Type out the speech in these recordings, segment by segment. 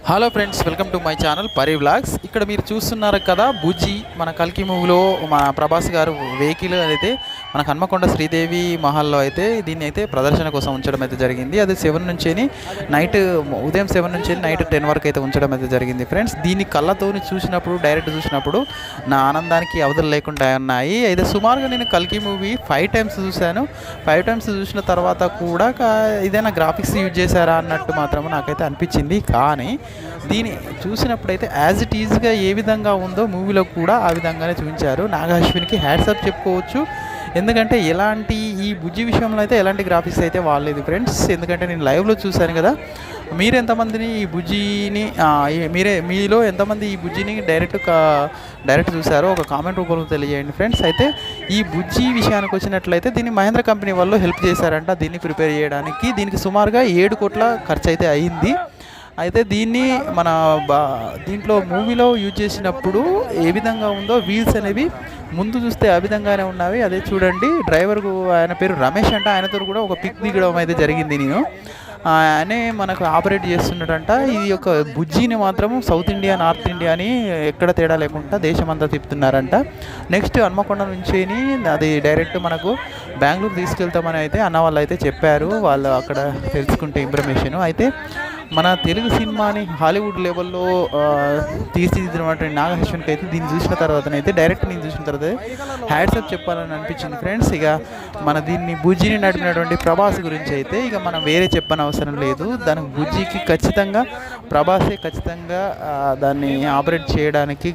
Hello friends, welcome to my channel పరి vlogs. ఇక్కడ మీరు చూస్తున్నారు కదా బుజ్జి, మన కల్కి మూవీలో మన ప్రభాస్ గారు వెహికల్ అయితే మన హన్మకొండ శ్రీదేవి మహల్లో అయితే దీన్ని అయితే ప్రదర్శన కోసం ఉంచడం అయితే జరిగింది. అది 7 నుంచి నైట్ ఉదయం 7 నుంచి నైట్ 10 వరకు అయితే ఉంచడం అయితే జరిగింది ఫ్రెండ్స్. దీన్ని కళ్ళతోని చూసినప్పుడు, డైరెక్ట్ చూసినప్పుడు నా ఆనందానికి అవధులు లేకుండా ఉన్నాయి. అయితే సుమారుగా నేను కల్కి మూవీ 5 టైమ్స్ చూశాను. 5 టైమ్స్ చూసిన తర్వాత కూడా ఏదైనా గ్రాఫిక్స్ యూజ్ చేశారా అన్నట్టు మాత్రం నాకైతే అనిపించింది. కానీ దీన్ని చూసినప్పుడైతే యాజ్ ఇట్ ఈజ్గా ఏ విధంగా ఉందో మూవీలో కూడా ఆ విధంగానే చూపించారు. నాగ అశ్విన్కి హ్యాట్సాప్ చెప్పుకోవచ్చు. ఎందుకంటే ఈ బుజ్జి విషయంలో అయితే ఎలాంటి గ్రాఫిక్స్ అయితే వాడలేదు ఫ్రెండ్స్. ఎందుకంటే నేను లైవ్లో చూశాను కదా. మీరు ఎంతమందిని ఈ బుజ్జిని మీలో ఎంతమంది ఈ బుజ్జిని డైరెక్ట్ చూసారో ఒక కామెంట్ రూపంలో తెలియజేయండి ఫ్రెండ్స్. అయితే ఈ బుజ్జి విషయానికి వచ్చినట్లయితే దీన్ని మహేంద్ర కంపెనీ వాళ్ళు హెల్ప్ చేశారంట దీన్ని ప్రిపేర్ చేయడానికి. దీనికి సుమారుగా 7 కోట్ల ఖర్చు అయితే అయింది. అయితే దీన్ని దీంట్లో మూవీలో యూజ్ చేసినప్పుడు ఏ విధంగా ఉందో వీల్స్ అనేవి ముందు చూస్తే ఆ విధంగానే ఉన్నవి. అదే చూడండి, డ్రైవర్కు ఆయన పేరు రమేష్ అంట. ఆయనతో కూడా ఒక పిక్ దిగడం అయితే జరిగింది. నేను ఆయనే మనకు ఆపరేట్ చేస్తున్నాడంట. ఇది ఒక బుజ్జిని మాత్రం సౌత్ ఇండియా, నార్త్ ఇండియా అని ఎక్కడ తేడా లేకుండా దేశమంతా తిప్పుతున్నారంట. నెక్స్ట్ హన్మకొండ నుంచి అది డైరెక్ట్ మనకు బెంగళూరు తీసుకెళ్తామని అయితే అన్న వాళ్ళు అయితే చెప్పారు. వాళ్ళు అక్కడ తెలుసుకుంటే ఇన్ఫర్మేషన్. అయితే మన తెలుగు సినిమాని హాలీవుడ్ లెవెల్లో తీర్చిదిద్దినటువంటి నాగ అశ్విన్కి అయితే దీన్ని చూసిన తర్వాతనైతే డైరెక్ట్ నేను చూసిన తర్వాత హ్యాట్సాప్ చెప్పాలని అనిపించింది ఫ్రెండ్స్. ఇక దీన్ని బుజ్జిని నడిపినటువంటి ప్రభాస్ గురించి అయితే ఇక మనం వేరే చెప్పని అవసరం లేదు. దానికి బుజ్జికి ఖచ్చితంగా ప్రభాసే ఖచ్చితంగా దాన్ని ఆపరేట్ చేయడానికి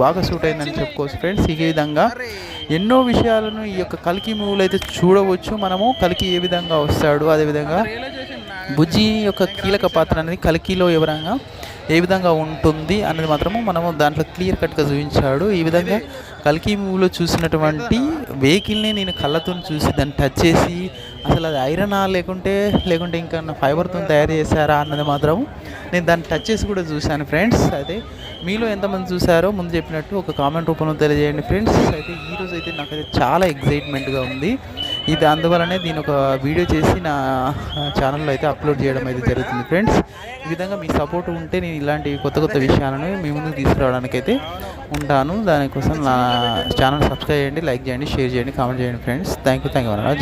బాగా సూట్ అయిందని చెప్పుకోవచ్చు ఫ్రెండ్స్. ఈ విధంగా ఎన్నో విషయాలను ఈ యొక్క కల్కి మూవీలో అయితే చూడవచ్చు మనము. కల్కి ఏ విధంగా వస్తాడు, అదేవిధంగా బుజ్జి యొక్క కీలక పాత్ర అనేది కల్కిలో ఏ విధంగా ఉంటుంది అనేది మాత్రము మనము దాంట్లో క్లియర్ కట్గా చూపించాడు. ఈ విధంగా కల్కి మూవీలో చూసినటువంటి వెహికల్ని నేను కళ్ళతో చూసి దాన్ని టచ్ చేసి అసలు అది ఐరనా లేకుంటే ఇంకా ఫైబర్తో తయారు చేశారా అన్నది మాత్రం నేను దాన్ని టచ్ చేసి కూడా చూశాను ఫ్రెండ్స్. అయితే మీలో ఎంతమంది చూసారో ముందు చెప్పినట్టు ఒక కామెంట్ రూపంలో తెలియజేయండి ఫ్రెండ్స్. అయితే ఈరోజు అయితే నాకైతే చాలా ఎగ్జైట్మెంట్గా ఉంది. ఇది అందువలనే దీని ఒక వీడియో చేసి నా ఛానల్లో అయితే అప్లోడ్ చేయడం అయితే జరుగుతుంది ఫ్రెండ్స్. ఈ విధంగా మీ సపోర్ట్ ఉంటే నేను ఇలాంటి కొత్త విషయాలను మీ ముందుకు తీసుకురావడానికి అయితే ఉంటాను. దానికోసం నా ఛానల్ సబ్స్క్రైబ్ చేయండి, లైక్ చేయండి, షేర్ చేయండి, కామెంట్ చేయండి friends. Thank you very much.